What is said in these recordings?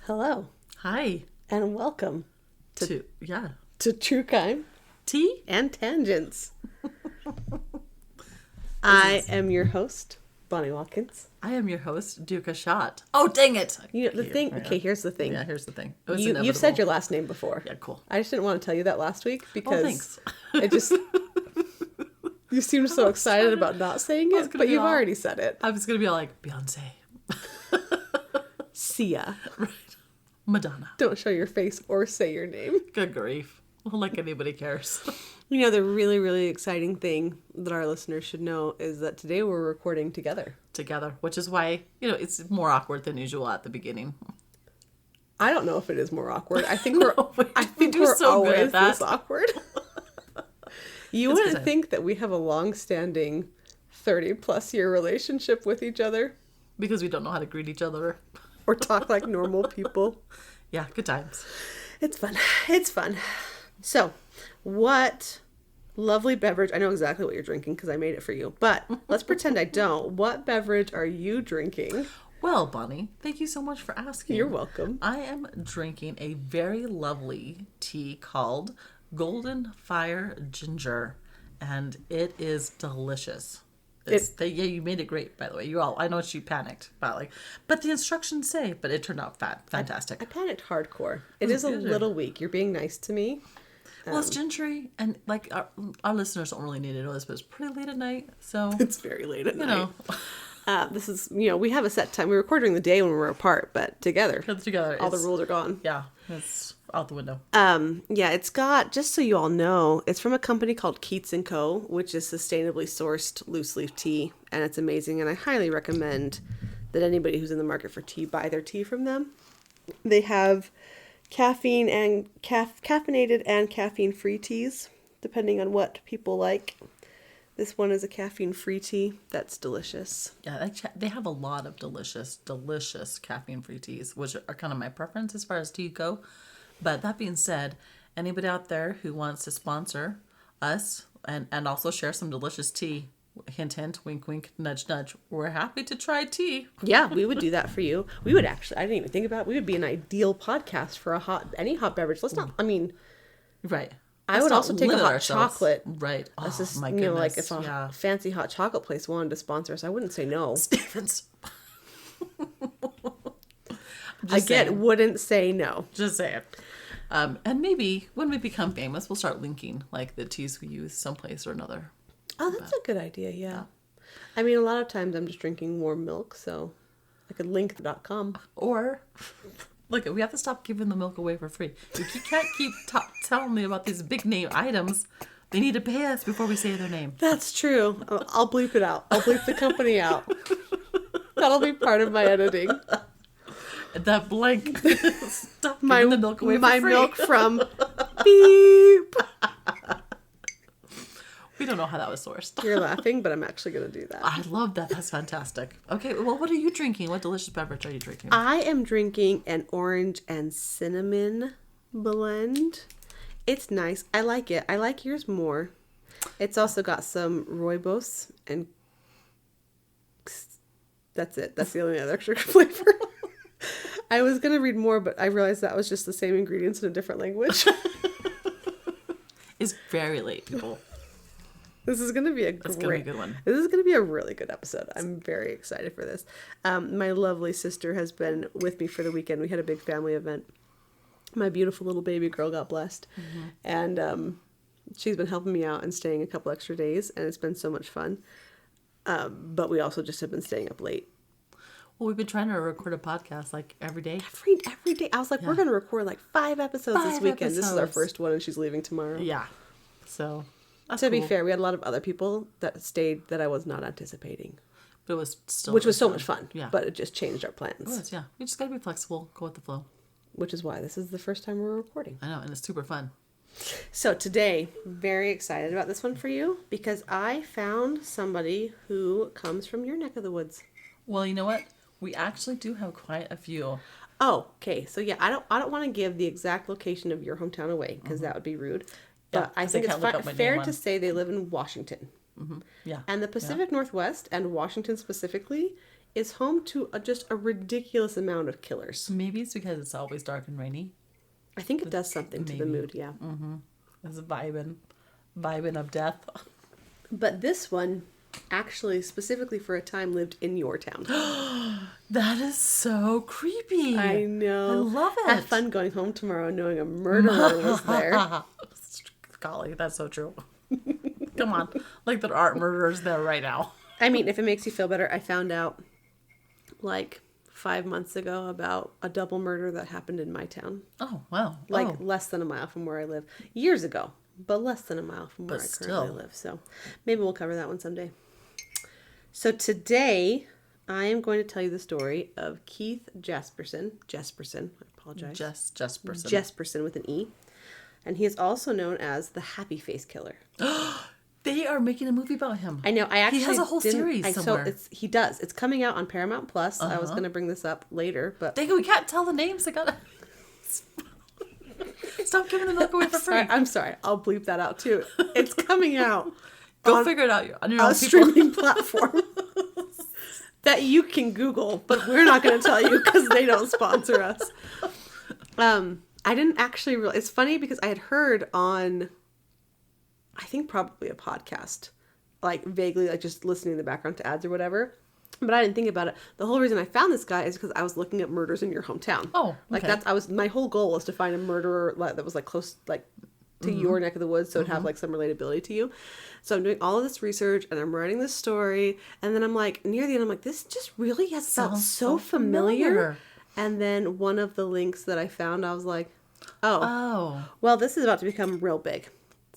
Hello Hi. and welcome To True Crime Tea? and Tangents. I am your host, Bonnie Watkins. I am your host, Duca Shot. Oh, dang it! You know, the thing. Yeah. Okay, here's the thing. Yeah, here's the thing. It was You've inevitable. said your last name before. Yeah, cool. I just didn't want to tell you that last week because thanks. it just you seemed so excited about not saying it, but you've already said it. I was gonna be all like Beyonce, Sia. right? Madonna. Don't show your face or say your name. Good grief! Like anybody cares. You know, the really, really exciting thing that our listeners should know is that today we're recording together. Together, which is why it's more awkward than usual at the beginning. I don't know if it is more awkward. I think we're so good always at that. this awkward. You wouldn't think that we have a long-standing 30-plus year relationship with each other. Because we don't know how to greet each other. Or talk like normal people. Yeah, good times. It's fun. It's fun. So, what lovely beverage... I know exactly what you're drinking because I made it for you. But let's pretend I don't. What beverage are you drinking? Well, Bonnie, thank you so much for asking. You're welcome. I am drinking a very lovely tea called Golden Fire Ginger, and it is delicious. You made it great, by the way. I know she panicked about but the instructions say, but it turned out fantastic. I panicked hardcore. It is a little weak. You're being nice to me. Well, it's gingery, and our listeners don't really need to know this, but it's pretty late at night, so It's very late at night. know. This is, we have a set time. We record during the day when we're apart, but together, all the it's- rules are gone. Yeah, it's out the window. Yeah, it's got, just so you all know, it's from a company called Keith & Co., which is sustainably sourced loose leaf tea, and it's amazing, and I highly recommend that anybody who's in the market for tea buy their tea from them. They have caffeine and caffeinated and caffeine-free teas, depending on what people like. This one is a caffeine-free tea that's delicious. Yeah, they have a lot of delicious caffeine-free teas, which are kind of my preference as far as tea go. But that being said, anybody out there who wants to sponsor us and also share some delicious tea, hint, hint, wink, wink, nudge, nudge, we're happy to try tea. Yeah, we would do that for you. We would actually, I didn't even think about it. We would be an ideal podcast for any hot beverage. Right. I would also take a hot ourselves. chocolate. Right. Oh, That's just, my goodness. like if a fancy hot chocolate place wanted to sponsor us, I wouldn't say no. Stevens. Wouldn't say no. Just saying. And maybe when we become famous, we'll start linking the teas we use someplace or another. Oh, that's a good idea, yeah. I mean, a lot of times I'm just drinking warm milk, so I could link .com. Or, look, we have to stop giving the milk away for free. You can't keep telling me about these big name items. They need to pay us before we say their name. That's true. I'll bleep it out. I'll bleep the company out. That'll be part of my editing. That blank. Stop giving the milk away for free. My milk from beep. We don't know how that was sourced. You're laughing, but I'm actually going to do that. I love that. That's fantastic. Okay, well, what are you drinking? What delicious beverage are you drinking? I am drinking an orange and cinnamon blend. It's nice. I like it. I like yours more. It's also got some rooibos and that's it. That's the only other sugar flavor. I was going to read more, but I realized that was just the same ingredients in a different language. It's very late, people. This is going to be a good one. This is going to be a really good episode. I'm very excited for this. My lovely sister has been with me for the weekend. We had a big family event. My beautiful little baby girl got blessed. Mm-hmm. And she's been helping me out and staying a couple extra days. And it's been so much fun. But we also just have been staying up late. Well, we've been trying to record a podcast every day. Every day. I was like, we're going to record 5 episodes this weekend. This is our first one and she's leaving tomorrow. Yeah. So... to be fair, we had a lot of other people that stayed that I was not anticipating. But it was still... Which was so much fun. Yeah. But it just changed our plans. It was, yeah. We just got to be flexible, go with the flow. Which is why this is the first time we're recording. I know, and it's super fun. So today, very excited about this one for you because I found somebody who comes from your neck of the woods. Well, you know what? We actually do have quite a few. Oh, okay. So yeah, I don't want to give the exact location of your hometown away because that would be rude. But I think it's fair to say they live in Washington. Mm-hmm. Yeah. And the Pacific Northwest and Washington specifically is home to just a ridiculous amount of killers. Maybe it's because it's always dark and rainy. I think it does something to the mood, yeah. It's vibing of death. But this one actually specifically for a time lived in your town. That is so creepy. I know. I love it. Have fun going home tomorrow knowing a murderer was there. Golly, that's so true. Come on. Like there aren't murderers there right now. I mean, if it makes you feel better, I found out like 5 months ago about a double murder that happened in my town. Oh, wow. Like less than a mile from where I live. Years ago, but less than a mile from where But I still. currently live. So maybe we'll cover that one someday. So today, I am going to tell you the story of Keith Jesperson. I apologize. Jesperson. Jesperson with an E. And he is also known as the Happy Face Killer. They are making a movie about him. I know. I actually he has a whole series somewhere. He does. It's coming out on Paramount Plus. I was going to bring this up later, but We can't tell the names. I gotta stop giving them away for free. I'm sorry. I'll bleep that out too. It's coming out. Go figure it out on your own. A streaming platform that you can Google, but we're not going to tell you because they don't sponsor us. I didn't actually realize. It's funny because I had heard on, I think probably a podcast, like vaguely, like just listening in the background to ads or whatever. But I didn't think about it. The whole reason I found this guy is because I was looking at murders in your hometown. Oh, okay. Like my whole goal was to find a murderer that was like close, like to your neck of the woods, so it'd have like some relatability to you. So I'm doing all of this research and I'm writing this story, and then I'm like near the end, I'm like, this just really has felt so familiar. And then one of the links that I found, I was like, oh, well, this is about to become real big.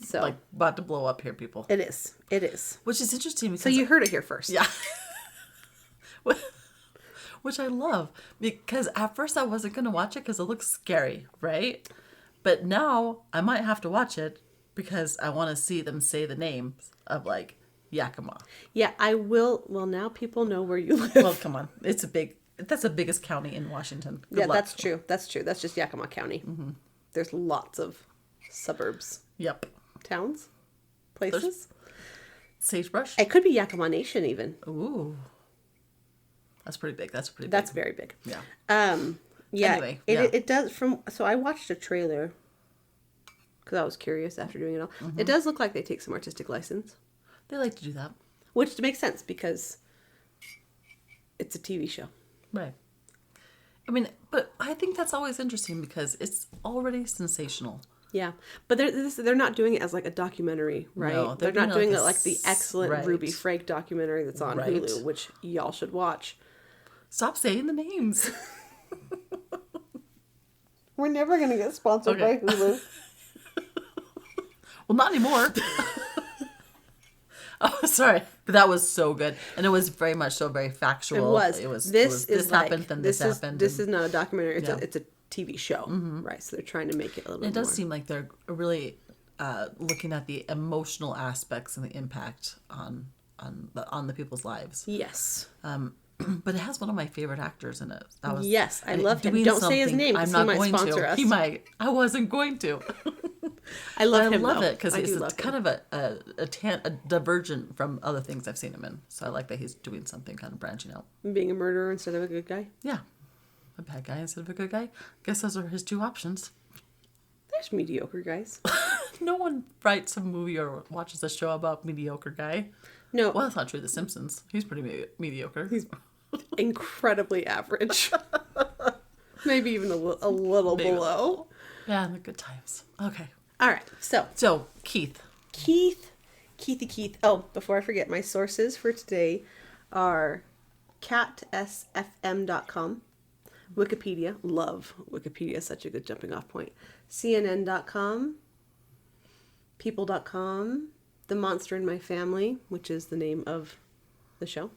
So like about to blow up here, people. It is. Which is interesting because so you heard it here first. Yeah. Which I love, because at first I wasn't going to watch it because it looks scary, right? But now I might have to watch it because I want to see them say the names of like Yakima. Yeah, I will. Well, now people know where you live. Well, come on. That's the biggest county in Washington. Good luck. That's true. That's just Yakima County. Mm-hmm. There's lots of suburbs. Yep. Towns? Places? Sagebrush? It could be Yakima Nation even. Ooh. That's pretty big. That's very big. Yeah. Yeah. Anyway, it does so I watched a trailer because I was curious after doing it all. Mm-hmm. It does look like they take some artistic license. They like to do that. Which makes sense because it's a TV show. Right. I mean, but I think that's always interesting because it's already sensational. Yeah, but they're not doing it as like a documentary, right? No, they're not doing it like the excellent Ruby Frank documentary that's on Hulu, which y'all should watch. Stop saying the names. We're never going to get sponsored by Hulu. Well, not anymore. Oh, sorry. But that was so good. And it was very much so very factual. It was. This happened, then this happened. This is not a documentary. It's a TV show. Mm-hmm. Right. So they're trying to make it a little bit more. It does seem like they're really looking at the emotional aspects and the impact on the people's lives. Yes. But it has one of my favorite actors in it. I love him. Don't say his name because he might sponsor us. He might. I wasn't going to. I love him. I love it because it's kind of a divergent from other things I've seen him in. So I like that he's doing something kind of branching out. Being a murderer instead of a good guy? Yeah. A bad guy instead of a good guy. Guess those are his two options. There's mediocre guys. No one writes a movie or watches a show about mediocre guy. No. Well, that's not true. The Simpsons. He's pretty mediocre. He's incredibly average. Maybe even a little below. Yeah, the good times. Okay. All right. So Keith. Oh, before I forget, my sources for today are catsfm.com, Wikipedia. Love Wikipedia. Such a good jumping off point. CNN.com, people.com, The Monster in My Family, which is the name of the show,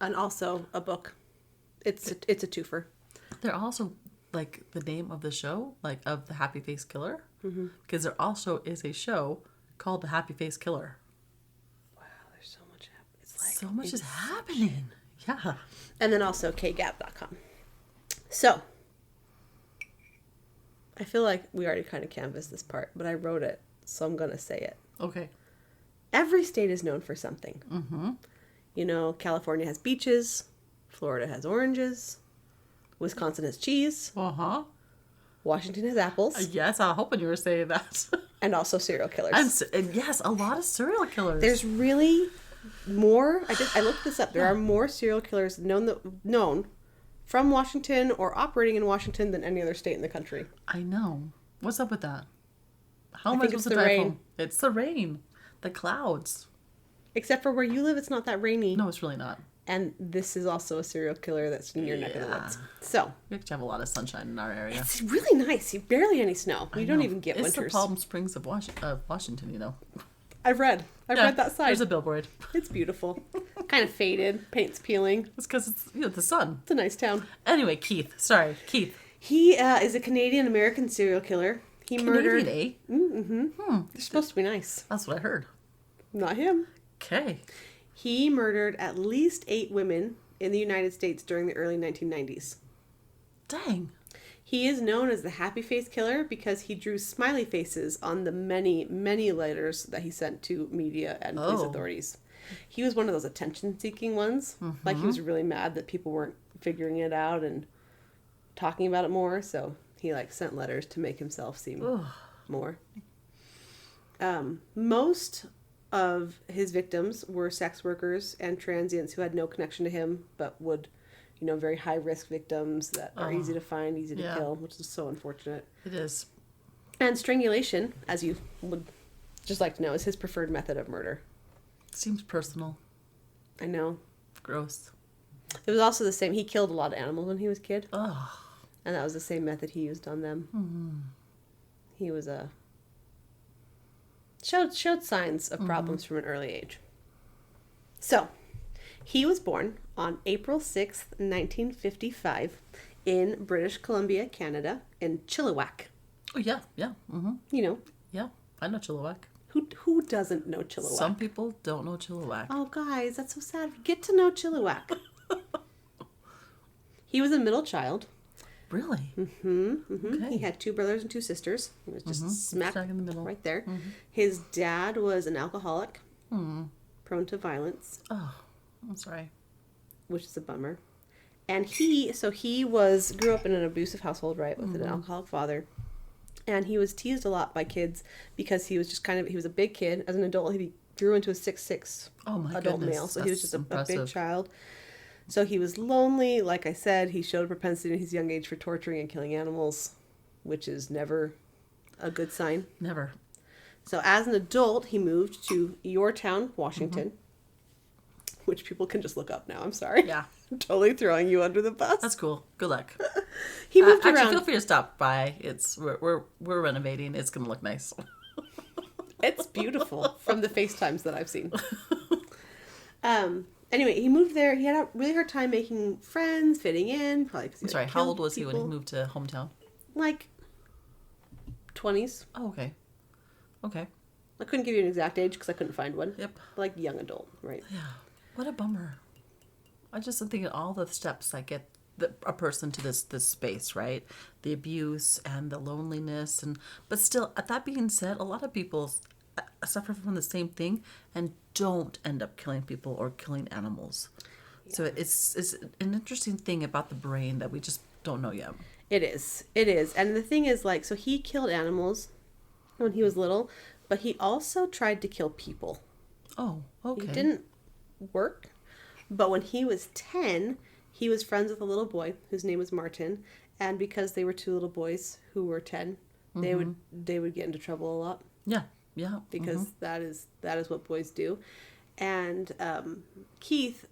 and also a book. It's a twofer. They're also like the name of the show, like of the Happy Face Killer, because there also is a show called The Happy Face Killer. Wow, there's so much happening. It's like so much is happening. Yeah. And then also kgab.com. So I feel like we already kind of canvassed this part, but I wrote it, so I'm gonna say it. Okay. Every state is known for something. Mm-hmm. You know, California has beaches. Florida has oranges. Wisconsin has cheese. Uh-huh. Washington has apples. Yes, I was hoping you were saying that. And also serial killers. And yes, a lot of serial killers. There's really more. I looked this up. There are more serial killers known from Washington or operating in Washington than any other state in the country. I know. What's up with that? How I am I think supposed it's to the drive rain. home? It's the rain. The clouds. Except for where you live, it's not that rainy. No, it's really not. And this is also a serial killer that's in your neck of the Yeah. woods. So, We actually have a lot of sunshine in our area. it's really nice. You barely any snow. You don't even get it's winters. the Palm Springs of Washington, you know. I've read that side. There's a billboard. It's beautiful. Kind of faded. Paint's peeling. It's because it's the sun. It's a nice town. Anyway, Keith. He is a Canadian-American serial killer. He murdered... Canadian, eh? Mm-hmm. They're supposed to be nice. That's what I heard. Not him. Okay. He murdered at least 8 women in the United States during the early 1990s. Dang. He is known as the happy face killer because he drew smiley faces on the many, many letters that he sent to media and police authorities. He was one of those attention-seeking ones. Like, he was really mad that people weren't figuring it out and talking about it more, so he, sent letters to make himself seem more. Most of his victims were sex workers and transients who had no connection to him, but would, very high-risk victims that are easy to find, easy to kill, which is so unfortunate. It is. And strangulation, as you would just like to know, is his preferred method of murder. Seems personal. I know. Gross. It was also the same. He killed a lot of animals when he was a kid. Ugh. And that was the same method he used on them. Mm-hmm. He was showed signs of problems from an early age. So, he was born on April 6th, 1955 in British Columbia, Canada, in Chilliwack. Oh, yeah. Yeah. Mm-hmm. You know. Yeah. I know Chilliwack. Who doesn't know Chilliwack? Some people don't know Chilliwack. Oh, guys, that's so sad. Get to know Chilliwack. He was a middle child. Really? Mm-hmm. Okay. He had 2 brothers and 2 sisters. He was just smack in the middle. right there. His dad was an alcoholic, prone to violence, Oh, I'm sorry. which is a bummer. And he grew up in an abusive household, right, with an alcoholic father. And he was teased a lot by kids because he was just he was a big kid. As an adult, he grew into a 6'6" adult goodness. male. So he was That's just a big impressive. child. So he was lonely. Like I said, he showed a propensity in his young age for torturing and killing animals, which is never a good sign. Never. So as an adult, he moved to Yorktown, Washington, which people can just look up now. I'm sorry. Yeah. I'm totally throwing you under the bus. That's cool. Good luck. He moved Actually, around. feel free to stop by. We're renovating. It's gonna look nice. It's beautiful from the FaceTimes that I've seen. Anyway, he moved there. He had a really hard time making friends, fitting in. Probably because I'm sorry. How old was he when he moved to hometown? Like 20s. Oh, okay. Okay. I couldn't give you an exact age because I couldn't find one. Yep. Like young adult, right? Yeah. What a bummer. I just am thinking all the steps that get a person to this space, right? The abuse and the loneliness, but still, that being said, a lot of people suffer from the same thing and don't end up killing people or killing animals. Yeah. So it's an interesting thing about the brain that we just don't know yet. It is. And the thing is, so he killed animals when he was little, but he also tried to kill people. Oh, okay. It didn't work. But when he was 10, he was friends with a little boy whose name was Martin, and because they were 2 little boys who were 10, they would get into trouble a lot. Yeah. Yeah. Because that is what boys do. And Keith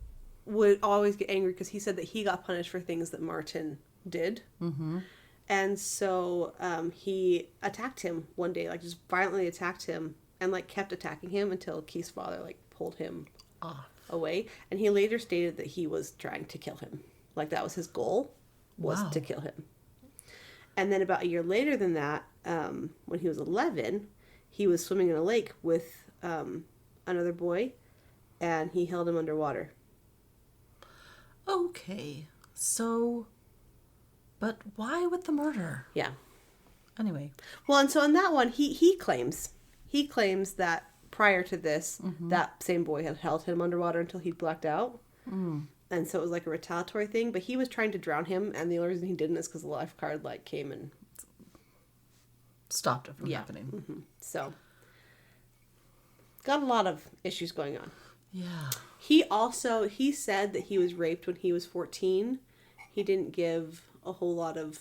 would always get angry because he said that he got punished for things that Martin did. Mm-hmm. And so he attacked him one day, just violently attacked him, and kept attacking him until Keith's father pulled him away. And he later stated that he was trying to kill him. That was his goal, was to kill him. And then about a year later than that, when he was 11, he was swimming in a lake with another boy, and he held him underwater. Okay. So, but why with the murder? Yeah. Anyway. Well, and so on that one, he claims that prior to this, that same boy had held him underwater until he blacked out. And so it was like a retaliatory thing, but he was trying to drown him, and the only reason he didn't is because the lifeguard like came and stopped it from happening. Mm-hmm. So got a lot of issues going on. Yeah. He said that he was raped when he was 14. He didn't give a whole lot of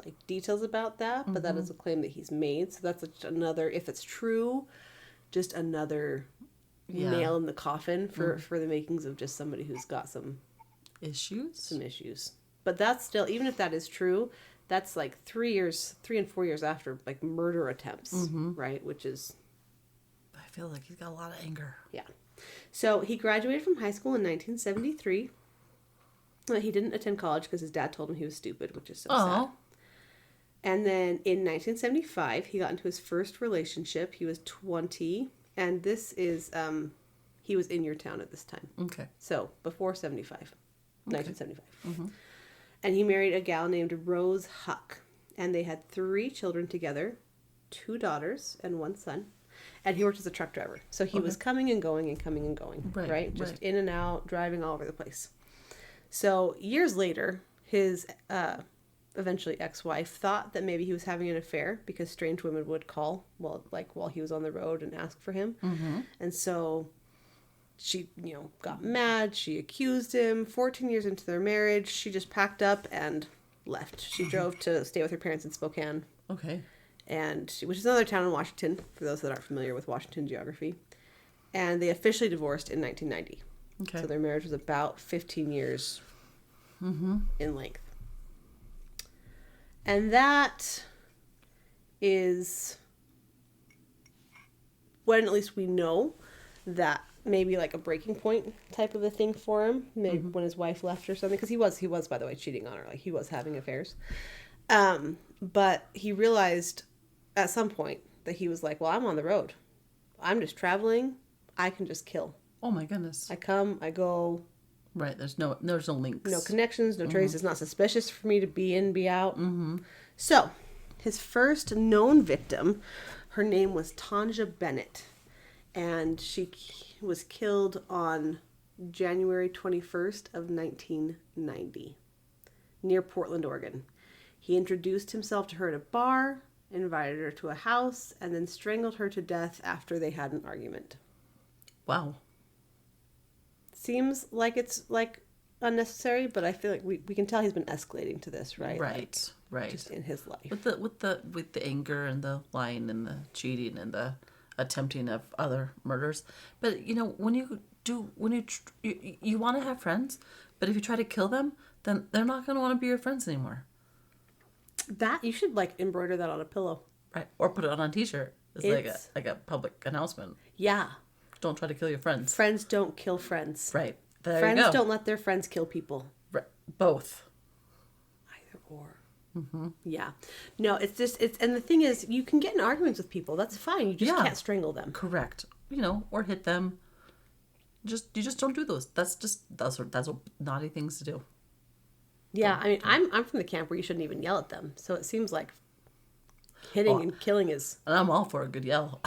like details about that, but that is a claim that he's made. So that's another, if it's true, just another nail in the coffin for the makings of just somebody who's got some issues. But that's still, even if that is true, that's like 3 and 4 years after like murder attempts, right? Which is, I feel like he's got a lot of anger. yeah. So he graduated from high school in 1973. He didn't attend college because his dad told him he was stupid, which is so sad. And then in 1975, he got into his first relationship. He was 20. And this is, he was in your town at this time. Okay. So before 1975. And he married a gal named Rose Huck. And they had 3 children together, 2 daughters and 1 son. And he worked as a truck driver. So he was coming and going and coming and going, right? Just in and out, driving all over the place. So years later, his eventually ex-wife thought that maybe he was having an affair because strange women would call while he was on the road and ask for him. And so she, got mad. She accused him. 14 years into their marriage, she just packed up and left. She drove to stay with her parents in Spokane. Okay. Which is another town in Washington, for those that aren't familiar with Washington geography. And they officially divorced in 1990. Okay. So their marriage was about 15 years in length. And that is when at least we know that maybe like a breaking point type of a thing for him. Maybe when his wife left or something. Because he was, by the way, cheating on her. Like, he was having affairs. But he realized at some point that he was like, well, I'm on the road. I'm just traveling. I can just kill. Oh my goodness. I come, I go. Right. There's no links. No connections, no traces. It's not suspicious for me to be in, be out. So his first known victim, her name was Tanja Bennett. And she was killed on January 21st of 1990 near Portland, Oregon. He introduced himself to her at a bar, invited her to a house, and then strangled her to death after they had an argument. Wow. Seems like it's like unnecessary, but I feel like we can tell he's been escalating to this, right? Right. Right. Just in his life. With the anger and the lying and the cheating and the attempting of other murders. But when you want to have friends, but if you try to kill them, then they're not going to want to be your friends anymore. That you should like embroider that on a pillow, right? Or put it on a T-shirt. It's like a public announcement. Yeah. Don't try to kill your friends. Friends don't kill friends. Right. There friends you go. Don't let their friends kill people. Right. Both. Either or. Yeah. No, it's and the thing is, you can get in arguments with people. That's fine. You just can't strangle them. Correct. Or hit them. You just don't do those. That's what naughty things to do. Yeah, I mean, I'm from the camp where you shouldn't even yell at them. So it seems like hitting and killing is. And I'm all for a good yell.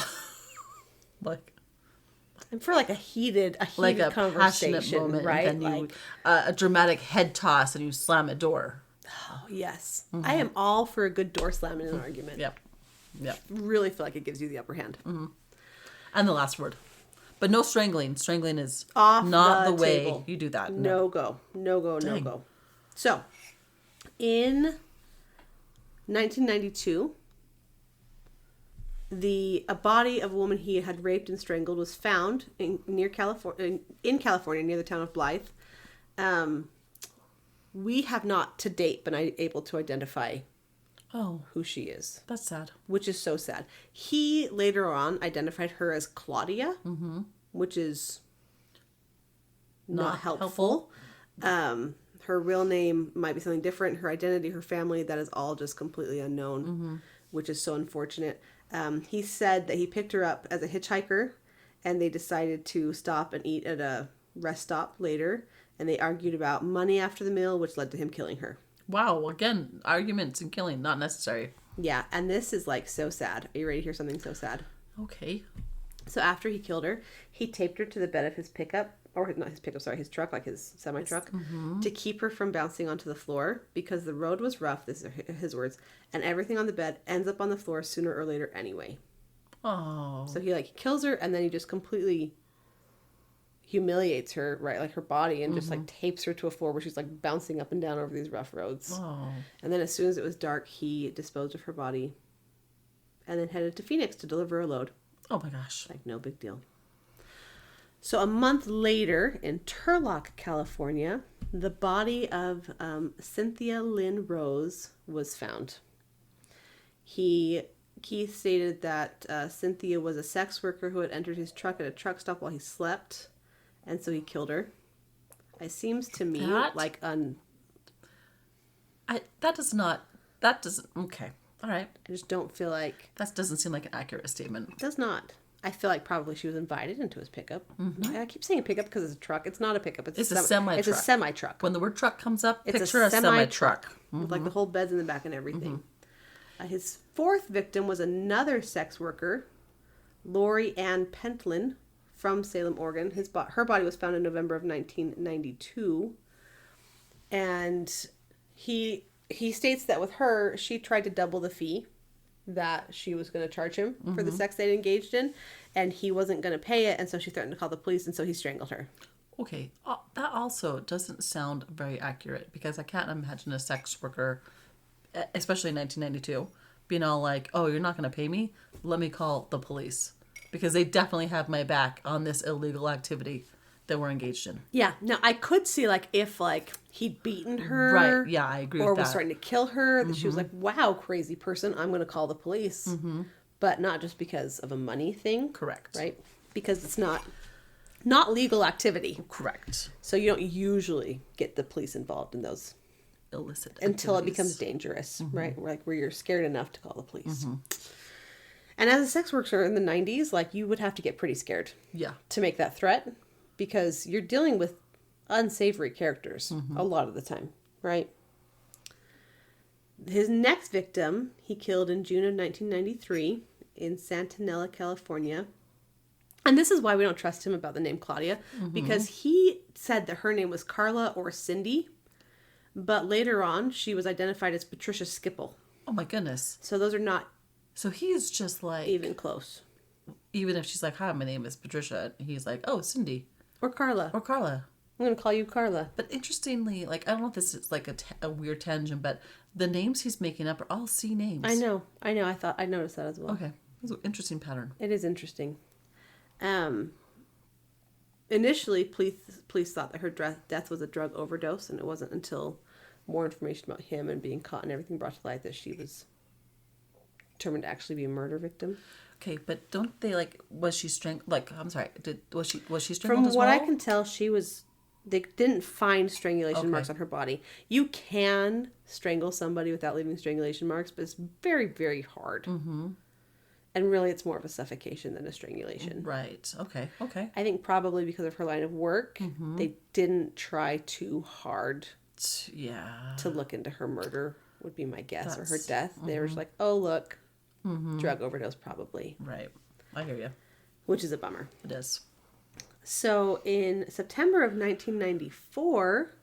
I'm for like a heated conversation, moment, right? And then you a dramatic head toss and you slam a door. Oh yes, I am all for a good door slam in an argument. Yep. Really feel like it gives you the upper hand. And the last word, but no strangling. Strangling is off not the way table. you do that. No go. So, in 1992, a body of a woman he had raped and strangled was found in California near the town of Blythe. We have not to date been able to identify who she is. That's sad. Which is so sad. He later on identified her as Claudia, which is not helpful. Her real name might be something different. Her identity, her family, that is all just completely unknown, which is so unfortunate. He said that he picked her up as a hitchhiker, and they decided to stop and eat at a rest stop later, and they argued about money after the meal, which led to him killing her. Wow, again, arguments and killing, not necessary. Yeah, and this is like so sad. Are you ready to hear something so sad? Okay. So after he killed her, he taped her to the bed of his pickup, or not his pickup, sorry, his truck, like his semi-truck, to keep her from bouncing onto the floor because the road was rough, this are his words, and everything on the bed ends up on the floor sooner or later anyway. Oh. So he like kills her and then he just completely humiliates her, right, like her body, and just like tapes her to a floor where she's like bouncing up and down over these rough roads. Oh. And then as soon as it was dark, he disposed of her body and then headed to Phoenix to deliver a load. Oh my gosh. Like, no big deal. So a month later, in Turlock, California, the body of Cynthia Lynn Rose was found. Keith stated that Cynthia was a sex worker who had entered his truck at a truck stop while he slept, and so he killed her. It seems to me like okay. All right. I just don't feel like... That doesn't seem like an accurate statement. It does not. I feel like probably she was invited into his pickup. I keep saying pickup because it's a truck. It's not a pickup. It's a semi-truck. It's a semi-truck. When the word truck comes up, it's picture a semi-truck. With like the whole bed's in the back and everything. His fourth victim was another sex worker, Lori Ann Pentland from Salem, Oregon. Her body was found in November of 1992. And he states that with her, she tried to double the fee that she was going to charge him for the sex they'd engaged in, and he wasn't going to pay it, and so she threatened to call the police, and so he strangled her. Okay, that also doesn't sound very accurate, because I can't imagine a sex worker, especially in 1992, being all like, oh, you're not going to pay me? Let me call the police. Because they definitely have my back on this illegal activity that we're engaged in. Yeah. Now, I could see, like, if, like, he'd beaten her. Right. Yeah, I agree with that. Or was starting to kill her. That she was like, wow, crazy person. I'm going to call the police. But not just because of a money thing. Correct. Right? Because it's not legal activity. Correct. So you don't usually get the police involved in those. Illicit until activities. It becomes dangerous, right? Like where you're scared enough to call the police. And as a sex worker in the 90s, like you would have to get pretty scared. Yeah. To make that threat. Because you're dealing with unsavory characters a lot of the time, right? His next victim, he killed in June of 1993 in Santanella, California. And this is why we don't trust him about the name Claudia, because he said that her name was Carla or Cindy, but later on she was identified as Patricia Skipple. Oh my goodness. So those are not So he's just like... even close. Even if she's like, hi, my name is Patricia, he's like, oh, Cindy. Or Carla. Or Carla. I'm going to call you Carla. But interestingly, like, I don't know if this is like a weird tangent, but the names he's making up are all C names. I know. I noticed that as well. Okay. It's an interesting pattern. It is interesting. Initially, police thought that her death was a drug overdose, and it wasn't until more information about him and being caught and everything brought to light that she was determined to actually be a murder victim. Okay, but don't they was she strangled? Like, I'm sorry, was she strangled From as what well? I can tell, they didn't find strangulation marks on her body. You can strangle somebody without leaving strangulation marks, but it's very, very hard. And really, it's more of a suffocation than a strangulation. Right. Okay. I think probably because of her line of work, they didn't try too hard to look into her murder, would be my guess, or her death. They were just like, oh, look, drug overdose probably. Right. I hear you. Which is a bummer. It is. So in September of 1994,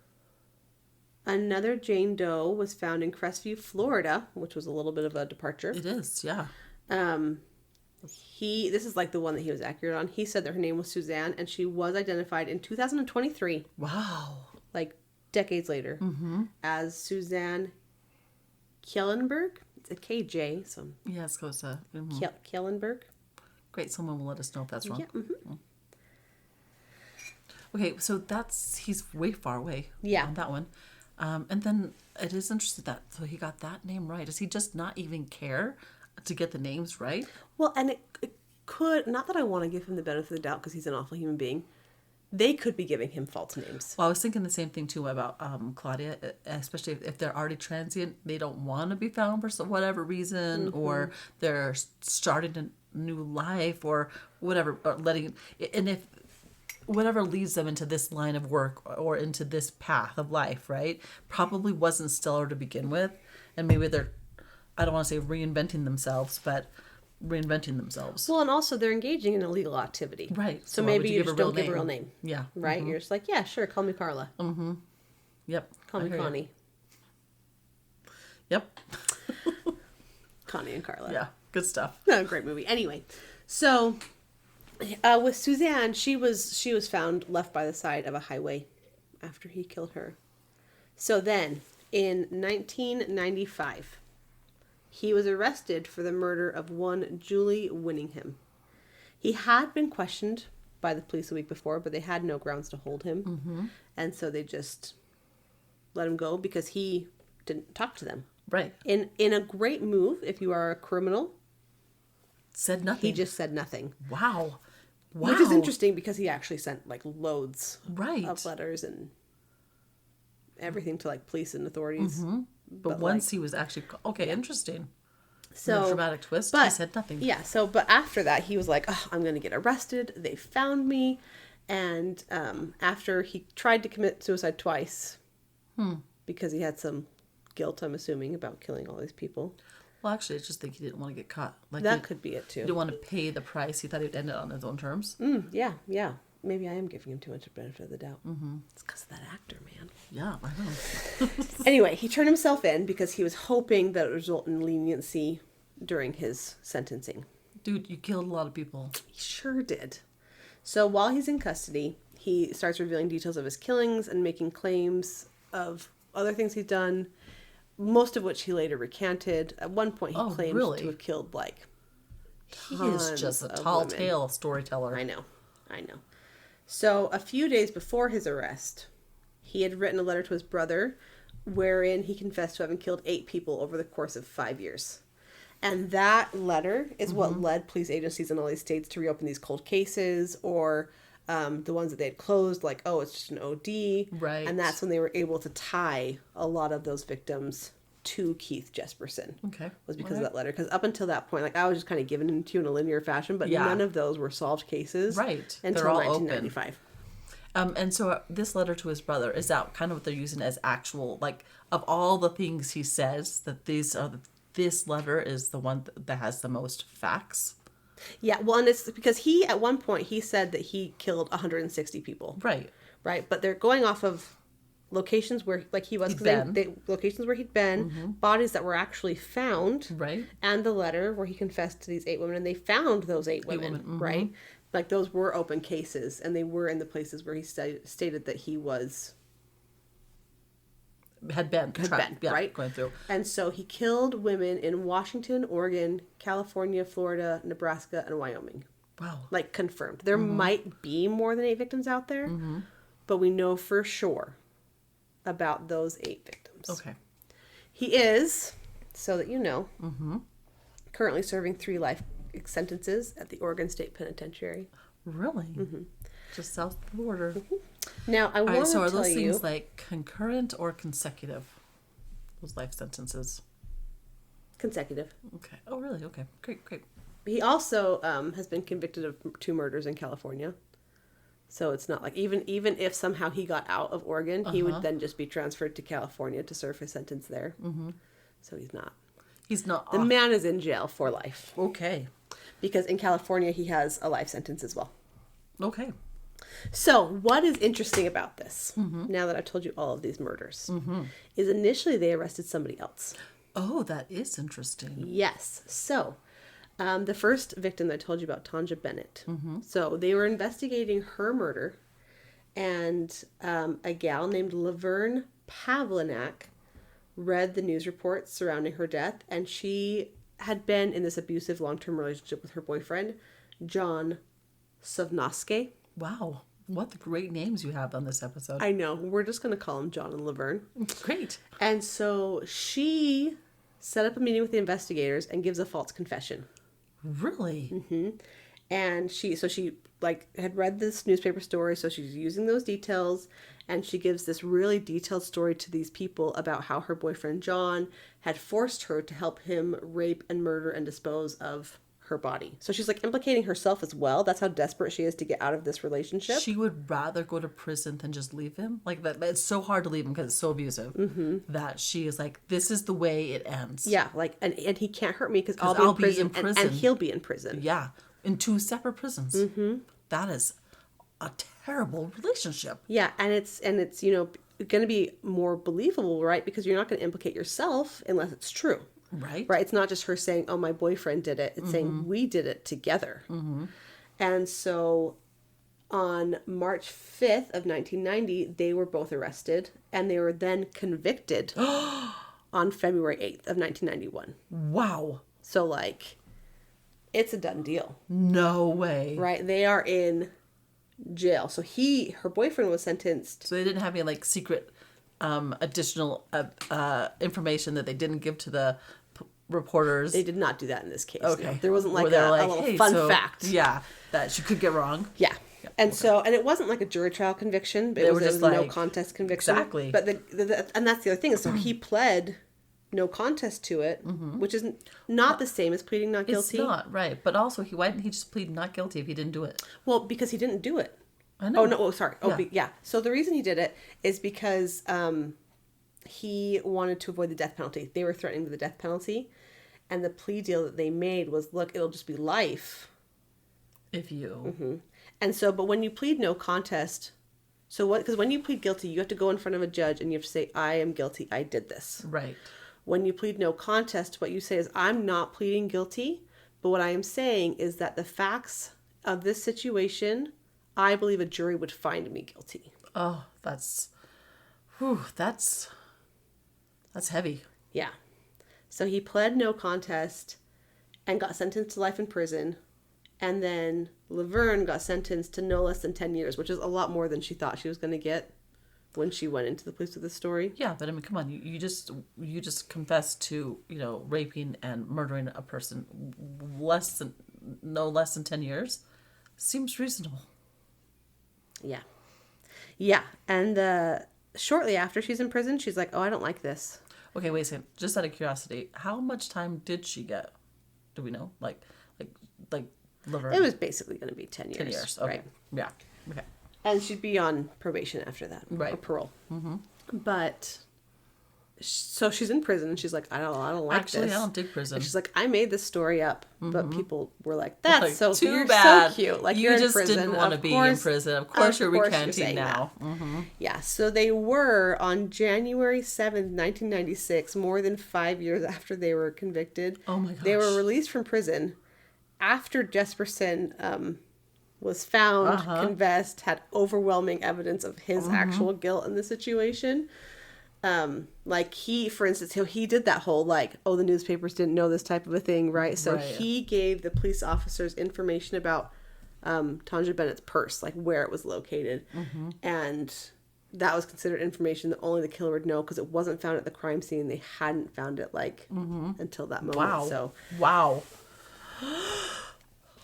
another Jane Doe was found in Crestview, Florida, which was a little bit of a departure. It is, yeah. This is like the one that he was accurate on. He said that her name was Suzanne, and she was identified in 2023. Wow. Like decades later, as Suzanne Kjellenberg. It's a KJ, so yeah, it's close to Kjellenberg. Great, someone will let us know if that's wrong. Yeah. Okay, so he's way far away. Yeah. On that one. And then it is interesting so he got that name right. Does he just not even care to get the names right? Well, and it could, not that I want to give him the benefit of the doubt because he's an awful human being. They could be giving him false names. Well, I was thinking the same thing too about Claudia, especially if they're already transient, they don't want to be found for whatever reason, or they're starting a new life or whatever, or and if whatever leads them into this line of work or into this path of life, right, probably wasn't stellar to begin with, and maybe they're, I don't want to say reinventing themselves, but reinventing themselves. Well, and also they're engaging in illegal activity. Right. So why would maybe you give just don't give a real name. Yeah. Right? You're just like, yeah, sure, call me Carla. Yep. Call I me hear ya. Connie. Yep. Connie and Carla. Yeah. Good stuff. No, great movie. Anyway, so with Suzanne, she was found left by the side of a highway after he killed her. So then, in 1995, he was arrested for the murder of one Julie Winningham. He had been questioned by the police a week before, but they had no grounds to hold him. And so they just let him go because he didn't talk to them. Right. In a great move, if you are a criminal, Said nothing. he just said nothing. Wow. Which is interesting because he actually sent like loads Right. of letters and everything to like police and authorities. But once he was actually interesting. So The dramatic twist. but He said nothing. Yeah. So, but after that, he was like, "Oh, I'm going to get arrested. They found me," and after he tried to commit suicide twice because he had some guilt, I'm assuming, about killing all these people. Well, actually, I just think he didn't want to get caught. Like That could be it He too. didn't want to pay the price. He thought he'd end it on his own terms. Yeah. Maybe I am giving him too much benefit of the doubt. It's because of that actor, man. Yeah, I know. Anyway, he turned himself in because he was hoping that it would result in leniency during his sentencing. Dude, you killed a lot of people. He sure did. So while he's in custody, he starts revealing details of his killings and making claims of other things he's done, most of which he later recanted. At one point, he claimed really? to have killed like He is just a tall women. tale storyteller. I know. So a few days before his arrest, he had written a letter to his brother wherein he confessed to having killed 8 people over the course of 5 years. And that letter is what led police agencies in all these states to reopen these cold cases or the ones that they had closed, like, oh, it's just an OD. Right. And that's when they were able to tie a lot of those victims to Keith Jesperson. Okay. Was because of that letter. Because up until that point, like, I was just kind of giving them to you in a linear fashion, but none of those were solved cases. Right. Until They're all 1995. And so this letter to his brother, is that kind of what they're using as actual, like, of all the things he says, that this letter is the one that has the most facts? Yeah, well, and it's because he, at one point, he said that he killed 160 people. Right. Right, but they're going off of locations where, like, he was, locations where he'd been, bodies that were actually found, Right. and the letter where he confessed to these 8 women, and they found those 8 women, right? Like, those were open cases, and they were in the places where he stated that he was... Had been, right? Going through. And so he killed women in Washington, Oregon, California, Florida, Nebraska, and Wyoming. Wow. Like, confirmed. There might be more than 8 victims out there, but we know for sure about those 8 victims. Okay. He is, so that you know, currently serving 3 life sentences at the Oregon State Penitentiary. Really? Just south of the border. Now, I want to so are tell those you... things like concurrent or consecutive? Those life sentences. Consecutive. Okay. Oh, really? Okay. Great. He also has been convicted of 2 murders in California. So it's not like, even if somehow he got out of Oregon, he would then just be transferred to California to serve his sentence there. So he's not. He's not. The man is in jail for life. Okay. Because in California, he has a life sentence as well. Okay. So what is interesting about this, now that I've told you all of these murders, is initially they arrested somebody else. Oh, that is interesting. Yes. So the first victim that I told you about, Tanja Bennett. So they were investigating her murder, and a gal named Laverne Pavlinac read the news reports surrounding her death, and she had been in this abusive long-term relationship with her boyfriend, John Sovnoske. Wow. What the great names you have on this episode. I know. We're just going to call him John and Laverne. Great. And so she set up a meeting with the investigators and gives a false confession. Really? And she like had read this newspaper story, so she's using those details, and she gives this really detailed story to these people about how her boyfriend John had forced her to help him rape and murder and dispose of her body. So she's like implicating herself as well. That's how desperate she is to get out of this relationship. She would rather go to prison than just leave him. Like that, it's so hard to leave him because it's so abusive. That she is like, this is the way it ends. Yeah, like and he can't hurt me because I'll be in prison. And he'll be in prison. Yeah, in 2 separate prisons. That is a terrible relationship. Yeah, and it's going to be more believable, right? Because you're not going to implicate yourself unless it's true. Right. Right. It's not just her saying, oh, my boyfriend did it. It's saying we did it together. And so on March 5th of 1990, they were both arrested and they were then convicted on February 8th of 1991. Wow. So like, it's a done deal. No way. Right. They are in jail. So her boyfriend was sentenced. So they didn't have any like secret additional information that they didn't give to the reporters. They did not do that in this case. Okay. No. There wasn't like a little hey, fun fact. Yeah, that she could get wrong. Yeah. And and it wasn't like a jury trial conviction, but it was a no contest conviction. Exactly. But and that's the other thing. So he pled no contest to it, which is not the same as pleading not guilty. It's not, right. But also, why didn't he just plead not guilty if he didn't do it? Well, because he didn't do it. I know. Oh, no. Oh, sorry. Oh, Yeah. yeah. So the reason he did it is because he wanted to avoid the death penalty. They were threatening with the death penalty. And the plea deal that they made was, look, it'll just be life. If you... And so, but when you plead no contest, because when you plead guilty, you have to go in front of a judge and you have to say, I am guilty, I did this. Right. When you plead no contest, what you say is, I'm not pleading guilty, but what I am saying is that the facts of this situation, I believe a jury would find me guilty. Oh, that's heavy. Yeah. So he pled no contest and got sentenced to life in prison. And then Laverne got sentenced to no less than 10 years, which is a lot more than she thought she was going to get when she went into the police with this story. Yeah, but I mean, come on, you just confessed to, raping and murdering a person no less than 10 years. Seems reasonable. Yeah. Yeah. And shortly after she's in prison, she's like, oh, I don't like this. Okay, wait a second. Just out of curiosity, how much time did she get? Do we know? Like Laverne? It was basically going to be 10 years. 10 years, okay. Right. Yeah, okay. And she'd be on probation after that. Right. Or parole. But, so she's in prison and she's like, I don't like this. Actually, I don't dig prison. And she's like, I made this story up. But people were like, that's Like, so too you're bad. so cute. Like, you you're just in prison. didn't want to be in prison. Of course you're recanting now. Yeah, so they were on January 7th, 1996, more than 5 years after they were convicted. Oh my gosh. They were released from prison after Jesperson was found, confessed, had overwhelming evidence of his actual guilt in the situation. Like for instance, he did that whole the newspapers didn't know this type of a thing, right? So he gave the police officers information about Tanja Bennett's purse, like where it was located. And that was considered information that only the killer would know because it wasn't found at the crime scene. They hadn't found it until that moment. Wow. So wow.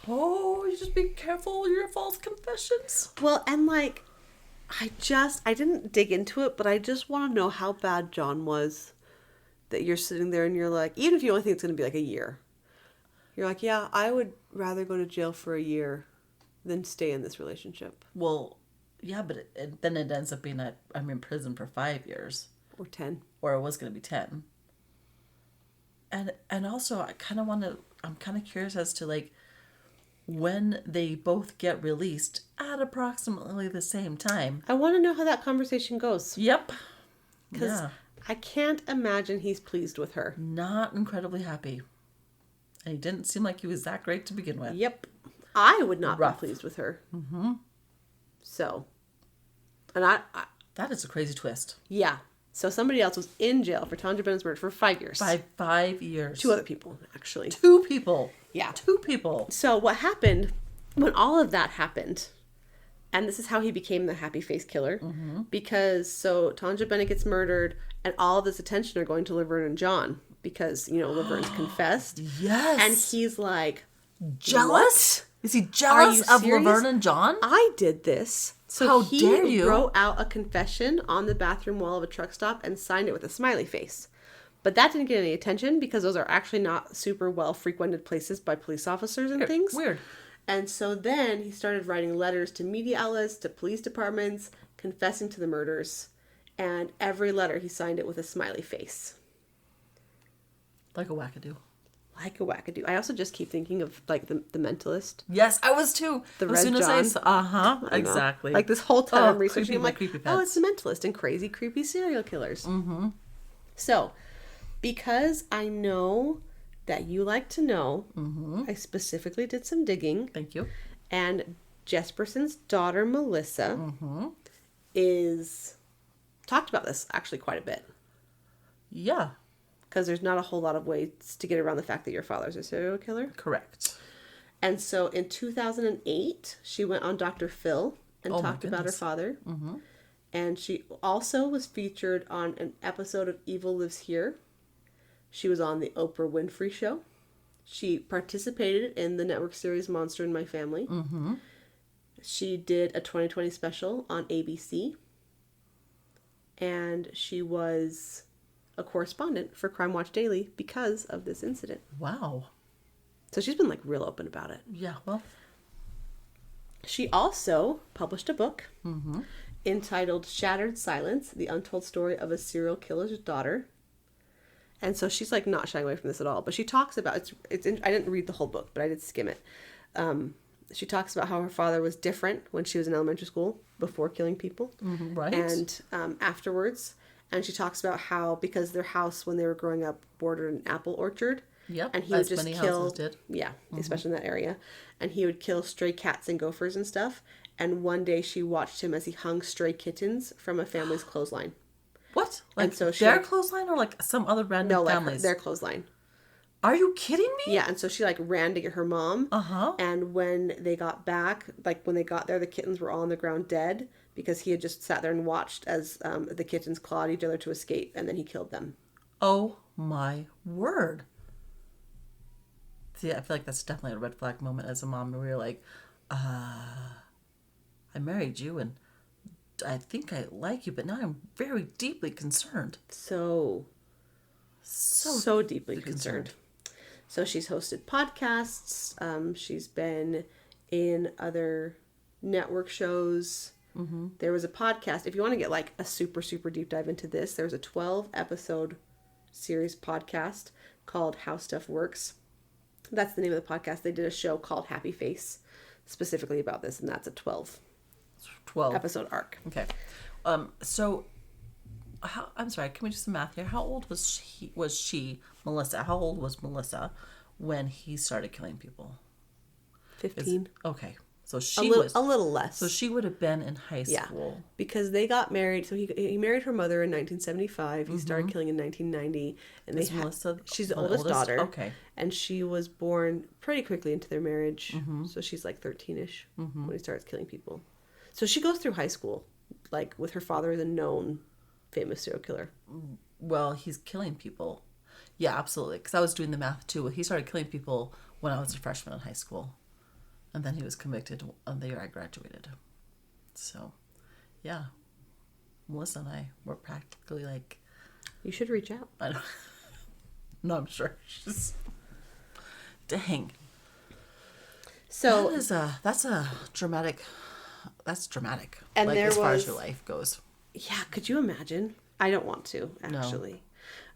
Oh, you just be careful with your false confessions. Well, and I didn't dig into it, but I just want to know how bad John was that you're sitting there and you're like, even if you only think it's going to be like a year, you're like, yeah, I would rather go to jail for a year than stay in this relationship. Well, yeah, but then it ends up being that I'm in prison for 5 years. Or 10. Or it was going to be 10. And also, I'm kind of curious as to when they both get released at approximately the same time. I want to know how that conversation goes. Yep. Because I can't imagine he's pleased with her. Not incredibly happy. And he didn't seem like he was that great to begin with. Yep. I would not be pleased with her. So. And I that is a crazy twist. Yeah. So somebody else was in jail for Tanja Bennett's murder for 5 years. 5 years. 2 other people, actually. 2 people. Yeah. 2 people. So what happened when all of that happened, and this is how he became the happy face killer, because Tanja Bennett gets murdered and all of this attention are going to Laverne and John because, Laverne's confessed. Yes. And he's like, jealous? What? Is he jealous of serious? Laverne and John? I did this. So how dare you? He wrote out a confession on the bathroom wall of a truck stop and signed it with a smiley face. But that didn't get any attention because those are actually not super well frequented places by police officers and things. Weird. And so then he started writing letters to media outlets, to police departments, confessing to the murders. And every letter he signed it with a smiley face. Like a wackadoo. Like a wackadoo. I also just keep thinking of like the Mentalist. Yes, I was too. The as Red soon as John. I saw, exactly. Like this whole time I'm researching, creepy, I'm like, creepy oh, pets. it's the Mentalist and crazy, creepy serial killers. Mm-hmm. So, because I know that you like to know, I specifically did some digging. Thank you. And Jesperson's daughter, Melissa, is talked about this actually quite a bit. Yeah. Because there's not a whole lot of ways to get around the fact that your father's a serial killer. Correct. And so in 2008, she went on Dr. Phil and Oh, my talked about her goodness. father. Mm-hmm. And she also was featured on an episode of Evil Lives Here. She was on the Oprah Winfrey Show. She participated in the network series Monster in My Family. Mm-hmm. She did a 2020 special on ABC. And she was a correspondent for Crime Watch Daily because of this incident. Wow. So she's been like real open about it. Yeah, well. She also published a book entitled Shattered Silence, The Untold Story of a Serial Killer's Daughter. And so she's like not shying away from this at all. But she talks about, I didn't read the whole book, but I did skim it. She talks about how her father was different when she was in elementary school before killing people. Right. And afterwards. And she talks about how, because their house when they were growing up bordered an apple orchard. Yep, And he would as just many kill, houses did. yeah, especially in that area. And he would kill stray cats and gophers and stuff. And one day she watched him as he hung stray kittens from a family's clothesline. What? Like And so she, their clothesline or like some other random no, like families? their clothesline. Are you kidding me? Yeah, and so she like ran to get her mom. Uh-huh. And when they got back, like when they got there, the kittens were all on the ground dead because he had just sat there and watched as the kittens clawed each other to escape, and then he killed them. Oh my word. See, I feel like that's definitely a red flag moment as a mom where you're like, I married you and I think I like you, but now I'm very deeply concerned. So deeply concerned. So she's hosted podcasts. She's been in other network shows. Mm-hmm. There was a podcast. If you want to get like a super, super deep dive into this, there's a 12 episode series podcast called How Stuff Works. That's the name of the podcast. They did a show called Happy Face specifically about this, and that's a 12 episode arc. Okay. So I'm sorry, can we do some math here? How old was she, Melissa? How old was Melissa when he started killing people? 15. Okay. So A little less. So she would have been in high Yeah, school. because they got married. So he married her mother in 1975. He started killing in 1990, and Is Melissa she's the the oldest daughter. Okay. And she was born pretty quickly into their marriage. So she's like 13ish when he starts killing people. So she goes through high school, like with her father, the known famous serial killer. Well, he's killing people. Yeah, absolutely. Because I was doing the math too. He started killing people when I was a freshman in high school. And then he was convicted on the year I graduated. So, yeah. Melissa and I were practically like... You should reach out. I don't... No, I'm sure. She's... Dang. So That's a dramatic... That's dramatic. And like, there as far as was- your life goes. yeah, could you imagine? I don't want to, actually.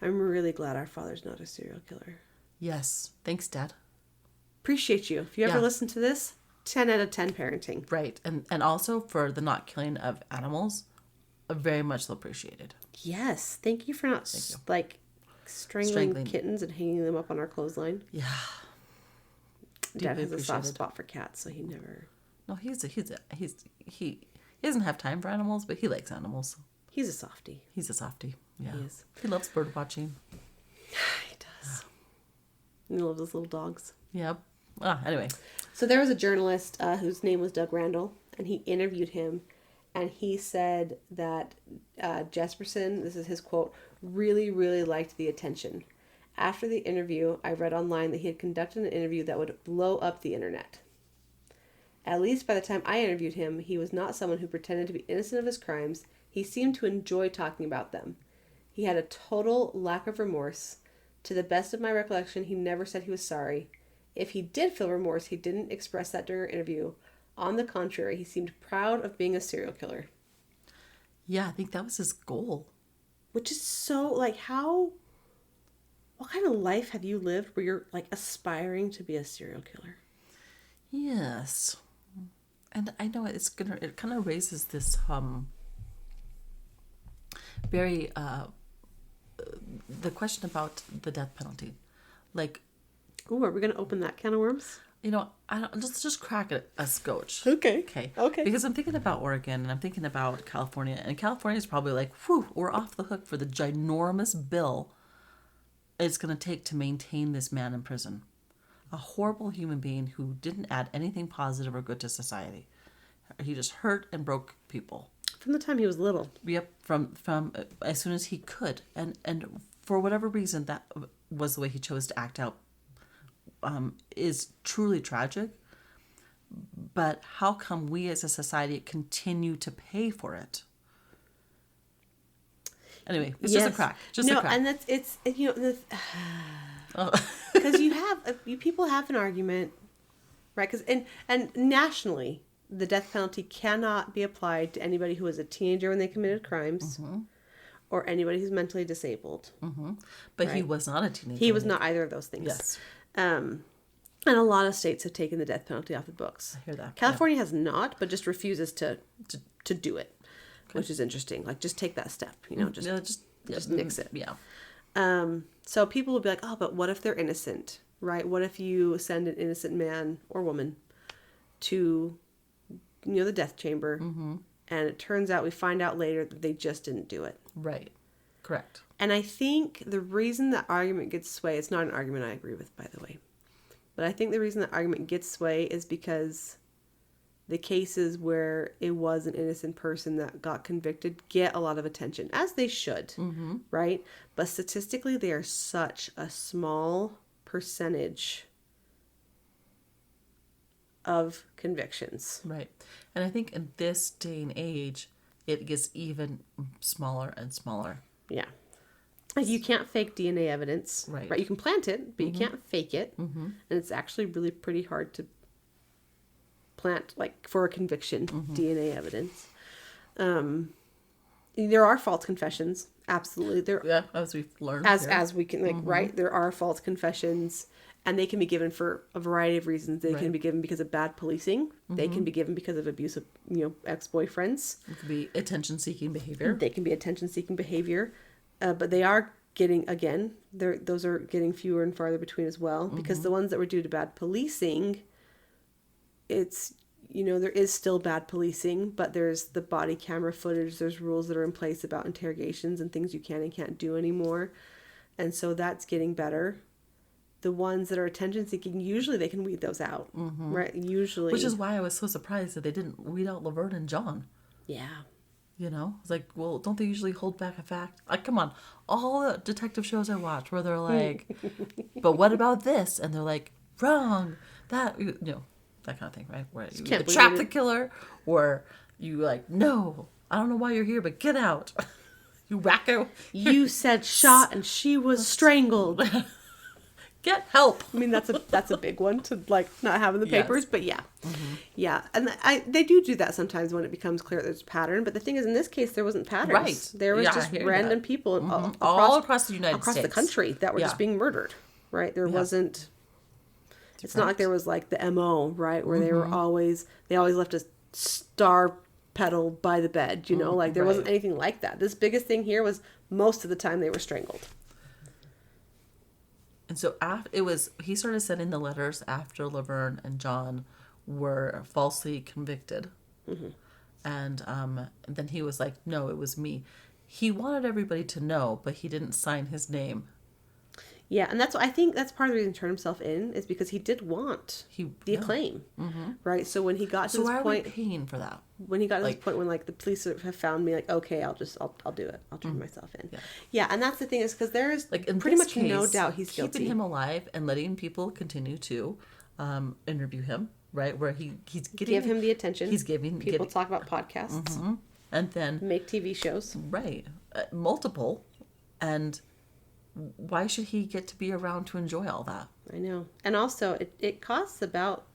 No. I'm really glad our father's not a serial killer. Yes. Thanks, Dad. Appreciate you. If you ever Yeah. listen to this, 10 out of 10 parenting. Right. And also for the not killing of animals, very much appreciated. Yes. Thank you for not like strangling kittens and hanging them up on our clothesline. Yeah. Dad has a soft appreciated. spot for cats, so he never. No, he doesn't have time for animals, but he likes animals. He's a softie. He's a softie. Yeah. He is. He loves bird watching. He does. And he loves his little dogs. Yep. Anyway. So there was a journalist whose name was Doug Randall, and he interviewed him, and he said that Jesperson, this is his quote, really, really liked the attention. After the interview, I read online that he had conducted an interview that would blow up the internet. At least by the time I interviewed him, he was not someone who pretended to be innocent of his crimes. He seemed to enjoy talking about them. He had a total lack of remorse. To the best of my recollection, he never said he was sorry. If he did feel remorse, he didn't express that during our interview. On the contrary, he seemed proud of being a serial killer. Yeah, I think that was his goal. Which is so, like, what kind of life have you lived where you're, like, aspiring to be a serial killer? Yes. And I know it kind of raises this, very, the question about the death penalty. Like, Ooh, are we going to open that can of worms? let's just crack a scotch. Okay. Okay. Because I'm thinking about Oregon and I'm thinking about California. And California is probably like, whew, we're off the hook for the ginormous bill it's going to take to maintain this man in prison. A horrible human being who didn't add anything positive or good to society. He just hurt and broke people. From the time he was little. Yep, from as soon as he could. And for whatever reason, that was the way he chose to act out. Is truly tragic, but how come we as a society continue to pay for it? Anyway, it's just a crack. And it's because people have an argument, right? Because and nationally, the death penalty cannot be applied to anybody who was a teenager when they committed crimes, or anybody who's mentally disabled. But right? He was not a teenager. He was not either of those things. Yes. And a lot of states have taken the death penalty off the books. I hear that. California has not, but just refuses to do it, which is interesting. Like, just take that step, just nix it. Yeah. So people will be like, oh, but what if they're innocent, right? What if you send an innocent man or woman to, the death chamber, and it turns out, we find out later that they just didn't do it. Right. Correct. And I think the reason that argument gets sway, it's not an argument I agree with, by the way, but I think the reason that argument gets sway is because the cases where it was an innocent person that got convicted get a lot of attention, as they should, right? But statistically, they are such a small percentage of convictions. Right. And I think in this day and age, it gets even smaller and smaller. Yeah. Like, you can't fake DNA evidence, right? You can plant it, but you can't fake it. And it's actually really pretty hard to plant, like, for a conviction, DNA evidence. There are false confessions. Absolutely. As we've learned. As we can, right? There are false confessions, and they can be given for a variety of reasons. They can be given because of bad policing. They can be given because of abusive, ex-boyfriends. It could be attention-seeking behavior. They can be attention-seeking behavior. But they are getting, again, those are getting fewer and farther between as well. Because the ones that were due to bad policing, it's, there is still bad policing, but there's the body camera footage. There's rules that are in place about interrogations and things you can and can't do anymore. And so that's getting better. The ones that are attention-seeking, usually they can weed those out, right? Usually. Which is why I was so surprised that they didn't weed out Laverne and John. Yeah. It's like, well, don't they usually hold back a fact? Like, come on, all the detective shows I watch where they're like, but what about this? And they're like, wrong. That, that kind of thing, right? Where you trap the killer, or you like, no, I don't know why you're here, but get out. You wacko. You said shot and she was strangled. Get help. I mean, that's a big one to, like, not have in the papers, but yeah. Yeah. And they do that sometimes when it becomes clear there's a pattern. But the thing is, in this case, there wasn't patterns. Right. There was just random people all across the United States. Across the country that were just being murdered, right? There wasn't... It's not like there was, like, the MO, right? Where they always left a star petal by the bed, Like, there wasn't anything like that. This biggest thing here was most of the time they were strangled. And so he started sending the letters after Laverne and John were falsely convicted. And then he was like, no, it was me. He wanted everybody to know, but he didn't sign his name. Yeah, and I think that's part of the reason he turned himself in, is because he did want the acclaim, right? So when he got to this point, why are we paying for that? When he got to this point when, like, the police have found me, like, okay, I'll do it. I'll turn myself in. Yeah, and that's the thing, is because there is, like, in pretty much case, no doubt he's guilty. Keeping him alive and letting people continue to interview him, right? Where he's getting... Give him the attention. He's giving... Talk about podcasts. And then... Make TV shows. Right. Multiple... And why should he get to be around to enjoy all that? I know. And also, it costs about,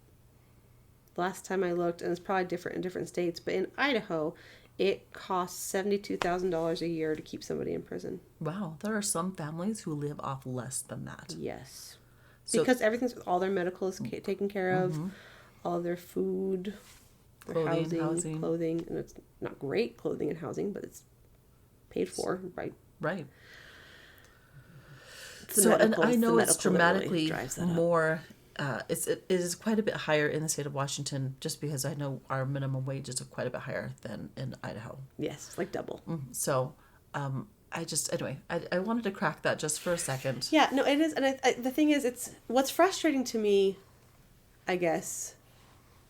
last time I looked, and it's probably different in different states, but in Idaho, it costs $72,000 a year to keep somebody in prison. Wow, there are some families who live off less than that. Yes. So, Because everything's, all their medical is taken care of, all of their food, their housing, clothing, and it's not great clothing and housing, but it's paid for, right? Right. So, and I know it's dramatically really more. It is quite a bit higher in the state of Washington, just because I know our minimum wages are quite a bit higher than in Idaho. Yes, it's like double. So, I wanted to crack that just for a second. Yeah, no, it is, and the thing is, it's what's frustrating to me, I guess,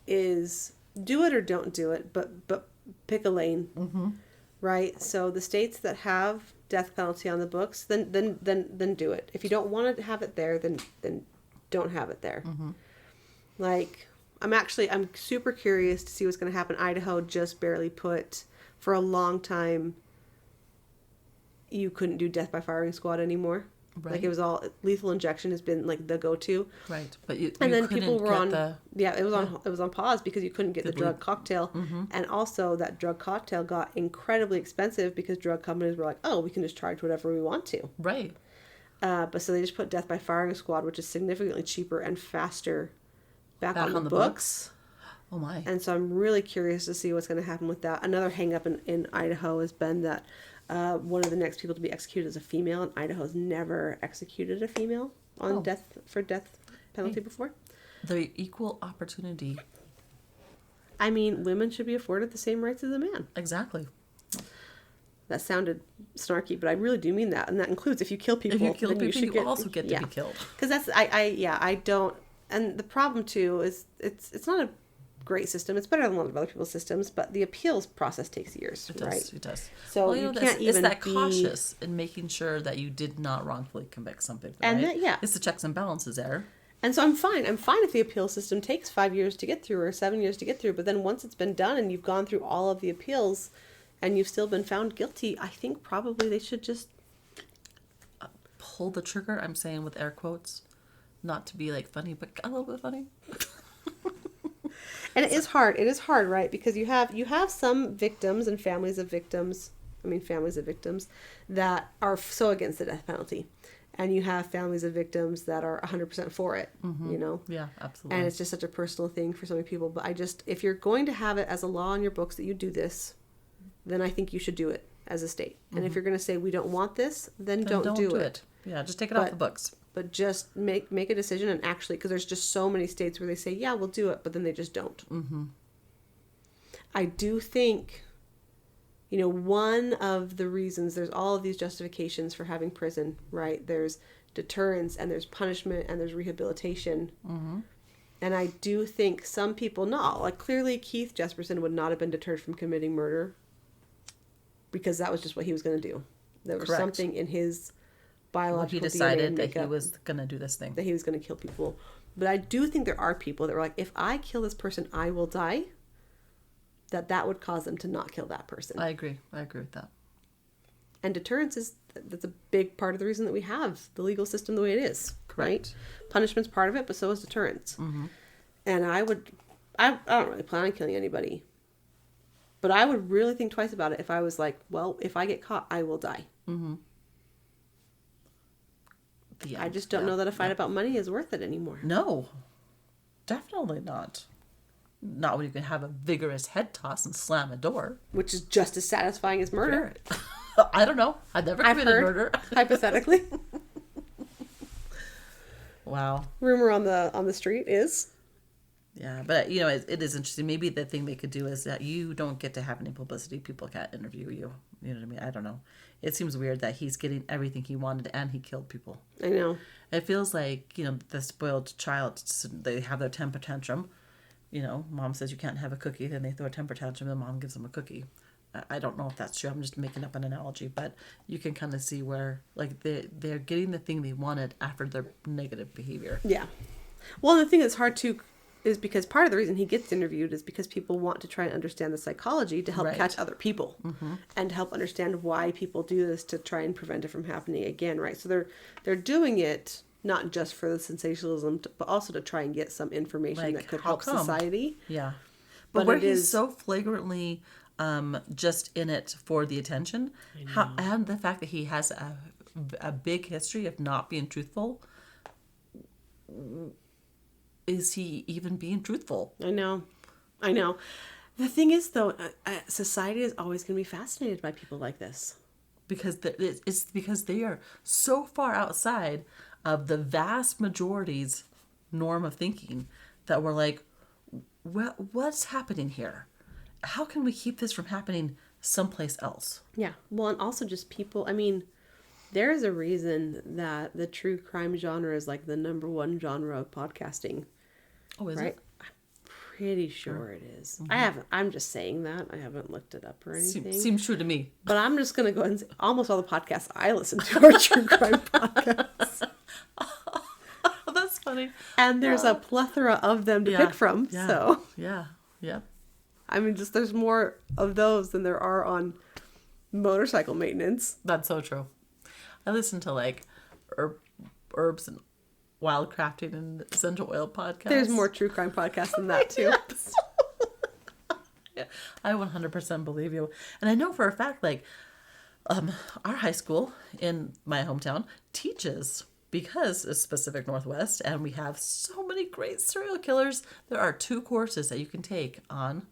is do it or don't do it, but pick a lane, right? So the states that have death penalty on the books, then do it. If you don't want to have it there, then don't have it there. Like, I'm super curious to see what's going to happen. Idaho just barely put, for a long time, you couldn't do death by firing squad anymore. Right. Like, it was all lethal injection has been like the go-to. Right. But you and then couldn't people were on it was was on pause because you couldn't get the drug cocktail. And also that drug cocktail got incredibly expensive because drug companies were like, oh, we can just charge whatever we want to. Right. But so they just put death by firing squad, which is significantly cheaper and faster, back on the books. Oh my. And so I'm really curious to see what's going to happen with that. Another hang up in Idaho has been that one of the next people to be executed is a female, and Idaho's never executed a female on death penalty before. The equal opportunity. I mean, women should be afforded the same rights as a man. Exactly. That sounded snarky, but I really do mean that, and that includes if you kill people. If you kill people, you also get to be killed. Because that's I don't. And the problem too is it's not a great system. It's better than a lot of other people's systems, but the appeals process takes years, right? It does. So well, you can't even it's cautious in making sure that you did not wrongfully convict something. Right? And it's the checks and balances there. And so I'm fine if the appeal system takes 5 years to get through or 7 years to get through. But then once it's been done and you've gone through all of the appeals and you've still been found guilty, I think probably they should just pull the trigger. I'm saying with air quotes, not to be like funny, but a little bit funny. And it is hard. It is hard, right? Because you have some victims and families of victims that are so against the death penalty. And you have families of victims that are 100% for it, you know? Yeah, absolutely. And it's just such a personal thing for so many people. But if you're going to have it as a law in your books that you do this, then I think you should do it as a state. And if you're going to say we don't want this, then don't do it. Yeah, just take it off the books. But just make a decision and actually, because there's just so many states where they say, yeah, we'll do it, but then they just don't. I do think, one of the reasons there's all of these justifications for having prison, right? There's deterrence and there's punishment and there's rehabilitation. And I do think some people, clearly Keith Jesperson would not have been deterred from committing murder because that was just what he was going to do. There was something in his biological he decided that he was going to do this thing. That he was going to kill people. But I do think there are people that were like, if I kill this person, I will die. That would cause them to not kill that person. I agree with that. And deterrence that's a big part of the reason that we have the legal system the way it is. Correct. Right? Punishment's part of it, but so is deterrence. And I don't really plan on killing anybody. But I would really think twice about it if I was like, well, if I get caught, I will die. I just don't know that a fight about money is worth it anymore. No, definitely not. Not when you can have a vigorous head toss and slam a door. Which is just as satisfying as murder. I don't know. I've never committed murder. Hypothetically. Wow. Rumor on the street is. Yeah, but it is interesting. Maybe the thing they could do is that you don't get to have any publicity. People can't interview you. You know what I mean? I don't know. It seems weird that he's getting everything he wanted and he killed people. I know. It feels like, the spoiled child, they have their temper tantrum. Mom says you can't have a cookie, then they throw a temper tantrum and mom gives them a cookie. I don't know if that's true. I'm just making up an analogy, but you can kind of see where they're getting the thing they wanted after their negative behavior. Yeah. Well, the thing that's hard too, is because part of the reason he gets interviewed is because people want to try and understand the psychology to help Right. catch other people and to help understand why people do this to try and prevent it from happening again, right? So they're doing it not just for the sensationalism, but also to try and get some information Like, that could how help come? society. Yeah. But But where it he's is- so flagrantly just in it for the attention, and the fact that he has a big history of not being truthful, is he even being truthful? I know. The thing is, though, society is always going to be fascinated by people like this. Because it's because they are so far outside of the vast majority's norm of thinking that we're like, what's happening here? How can we keep this from happening someplace else? Yeah. Well, and also just people, I mean, there's a reason that the true crime genre is like the number one genre of podcasting, Oh, is right? it? I'm pretty sure it is. I'm just saying that. I haven't looked it up or anything. Seems true to me. But I'm just going to go ahead and say almost all the podcasts I listen to are true crime podcasts. Oh, that's funny. And there's a plethora of them to pick from. Yeah. So, Yeah. Yep. I mean, just there's more of those than there are on motorcycle maintenance. That's so true. I listen to like herbs and wildcrafting and essential oil podcasts. There's more true crime podcasts than that, too. Yeah, I 100% believe you. And I know for a fact, like, our high school in my hometown teaches, because it's Pacific Northwest and we have so many great serial killers, there are 2 courses that you can take on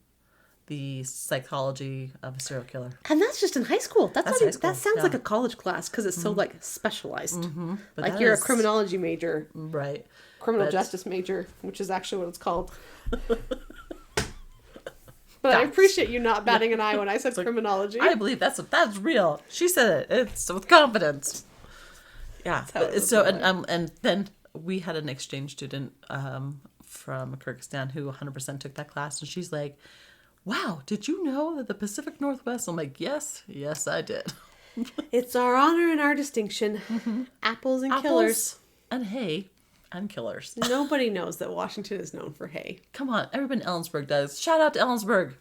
the psychology of a serial killer. And that's just in high school. That's That's not high even, school, that sounds yeah. like a college class because it's so like specialized. But Like that you're is- a criminology major, Right. criminal But- justice major, which is actually what it's called. But I That's- appreciate you not batting an eye when I said criminology. I believe that's real. She said it. It's with confidence. Yeah. how it was So going. and then we had an exchange student from Kyrgyzstan who 100% took that class, and she's like, "Wow, did you know that the Pacific Northwest?" I'm like, "Yes, I did." It's our honor and our distinction. Apples and killers. Apples and hay and killers. Nobody knows that Washington is known for hay. Come on, everybody in Ellensburg does. Shout out to Ellensburg.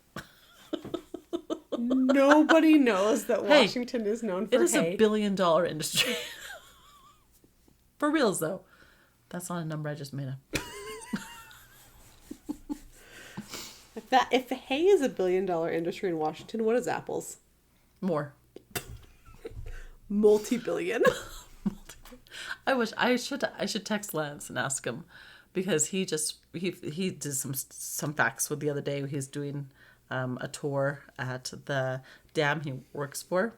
Nobody knows that Hey, Washington is known for It is hay. $1 billion industry. For reals, though. That's not a number I just made up. If hay is $1 billion industry in Washington, what is apples? More. Multi-billion. I wish I should text Lance and ask him, because he did some facts with the other day. He's doing a tour at the dam he works for,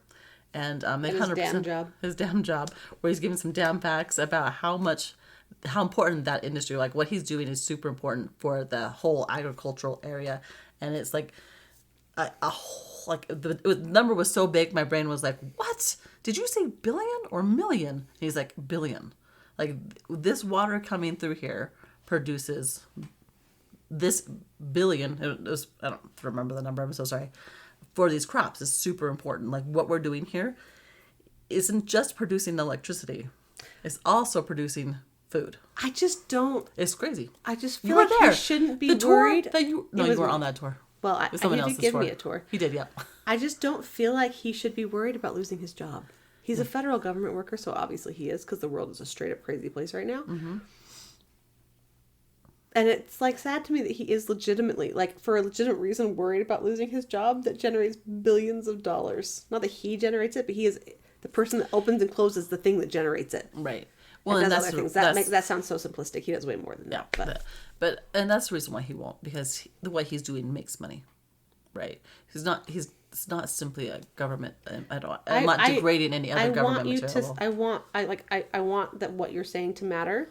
and they his dam job. his dam job, where he's giving some dam facts about how important that industry, like what he's doing, is super important for the whole agricultural area. And it's like the number was so big, my brain was like, what? Did you say billion or million? And he's like, billion. Like, this water coming through here produces this billion. I don't remember the number, I'm so sorry. For these crops is super important. Like, what we're doing here isn't just producing electricity. It's also producing food. I just don't. It's crazy. I just You feel were like there. he shouldn't be The tour worried. that you It was were me. on that tour. Well, It was he someone did else's give tour. me a tour. He did, yeah. I just don't feel like he should be worried about losing his job. He's a federal government worker, so obviously he is, because the world is a straight up crazy place right now. Mm-hmm. And it's like sad to me that he is legitimately, like, for a legitimate reason, worried about losing his job that generates billions of dollars. Not that he generates it, but he is the person that opens and closes the thing that generates it. Right. Well, And and does that's other things. that's That sounds so simplistic. He does way more than yeah. that. But and that's the reason why he won't, because the way he's doing makes money, right? He's not simply a government. I'm not degrading any other government material. I want that what you're saying to matter.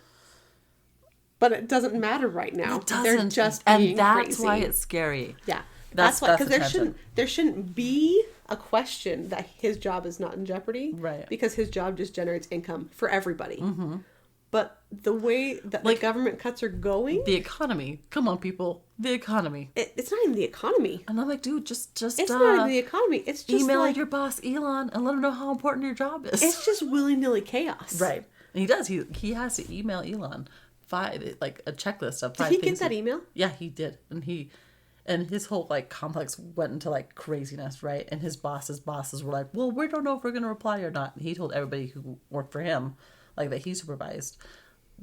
But it doesn't matter right now. It doesn't. They're just and being that's crazy. why it's scary. Yeah. That's why, because the tension. there shouldn't be a question that his job is not in jeopardy. Right. Because his job just generates income for everybody. Mm-hmm. But the way that the government cuts are going, The economy. Come on, people. The economy. it's not even the economy. And I'm like, dude, just It's not even the economy. It's just email like, your boss Elon and let him know how important your job is. it's just willy-nilly chaos. Right. And he does. He has to email Elon like a checklist of Did 5 he things. get that email? Yeah, he did. And his whole like complex went into like craziness, right? And his bosses were like, well, we don't know if we're going to reply or not. And he told everybody who worked for him, like that he supervised,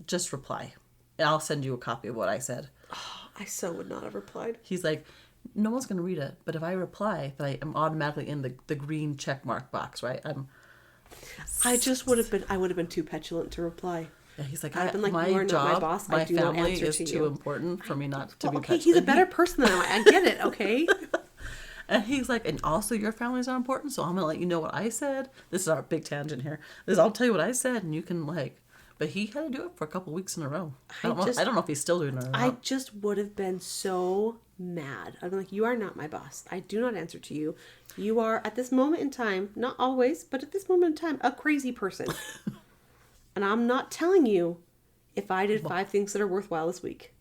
just reply. And I'll send you a copy of what I said. Oh, I so would not have replied. He's like, no one's going to read it. But if I reply, that I am automatically in the green check mark box, right? I would have been too petulant to reply. Yeah, he's like, I've been like, my you are job, not my boss. I my do not family answer is to too you. important for me not to be Okay, petulant. he's a better person than I get it, okay? And he's like, and also your family's not important, so I'm going to let you know what I said. This is our big tangent here. I'll tell you what I said, and you can like... But he had to do it for a couple of weeks in a row. I don't know if he's still doing it or not. I just would have been so mad. I'd be like, you are not my boss. I do not answer to you. You are, at this moment in time, not always, but at this moment in time, a crazy person. And I'm not telling you if I did 5 things that are worthwhile this week.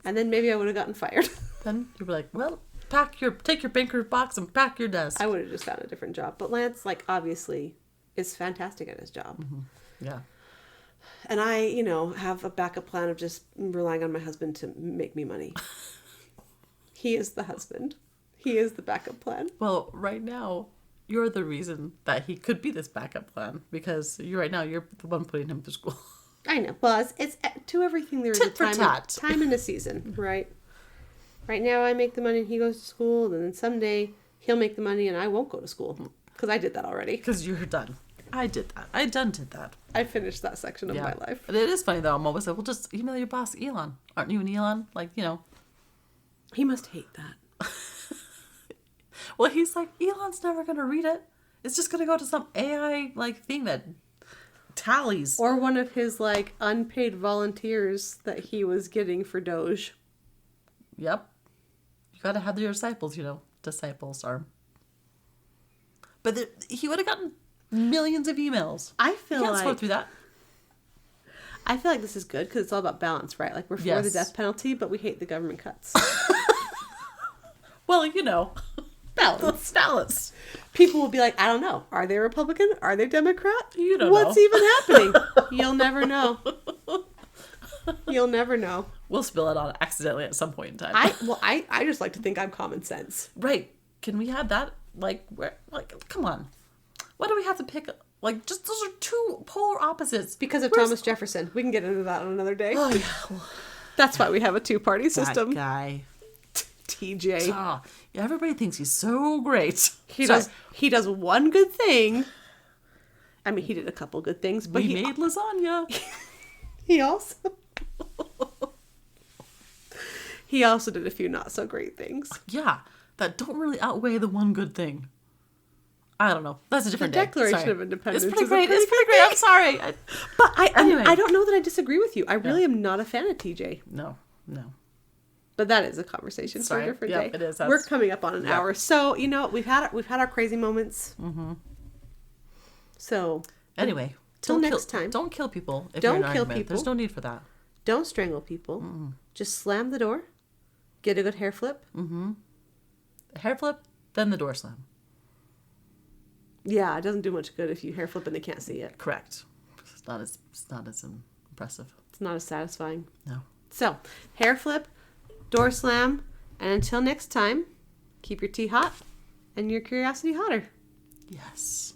And then maybe I would have gotten fired. Then you'd be like, well, take your banker's box and pack your desk. I would have just found a different job. But Lance, like, obviously is fantastic at his job. Mm-hmm. Yeah. And I, have a backup plan of just relying on my husband to make me money. He is the husband. He is the backup plan. Well, right now, you're the reason that he could be this backup plan because you're the one putting him through school. I know. Well, it's to everything there is Tit a for time, tat. time and a season, right? Right now I make the money and he goes to school, and then someday he'll make the money and I won't go to school because I did that already. Because you're done. I did that. I did that. I finished that section of my life. But it is funny though. I'm always like, well, just email your boss, Elon. Aren't you an Elon? Like, He must hate that. Well, he's like, Elon's never going to read it. It's just going to go to some AI like thing that tallies. Or one of his like unpaid volunteers that he was getting for Doge. Yep. You got to have your disciples, disciples are. But he would have gotten millions of emails. I feel Can't like sort through that. I feel like this is good because it's all about balance, right? Like we're for the death penalty, but we hate the government cuts. Well, Balance. balance. People will be like, I don't know. Are they Republican? Are they Democrat? You don't What's know. even happening? You'll never know. You'll never know. We'll spill it on accidentally at some point in time. I just like to think I'm common sense. Right. Can we have that? Come on. Why do we have to pick? Like, just those are two polar opposites. Because of Thomas Jefferson. We can get into that on another day. Oh, yeah. That's why we have a 2-party system. That guy. TJ. Oh, yeah, everybody thinks he's so great. He does one good thing. I mean, he did a couple good things, but he made lasagna. He also did a few not so great things. Yeah, that don't really outweigh the one good thing. I don't know. That's a different The day. Declaration Sorry. of Independence. It's pretty great. I'm sorry. But Anyway. I don't know that I disagree with you. I really am not a fan of TJ. No. But that is a conversation for a different day. It is. We're coming up on an hour, so we've had our crazy moments. Mm-hmm. So anyway, till next time, don't kill people. If Don't you're in an kill argument. people. There's no need for that. don't strangle people. Mm-mm. Just slam the door. Get a good hair flip. Mm-hmm. Hair flip, then the door slam. Yeah, it doesn't do much good if you hair flip and they can't see it. Correct. It's not as impressive. It's not as satisfying. No. So, hair flip, door slam, and until next time, keep your tea hot and your curiosity hotter. Yes.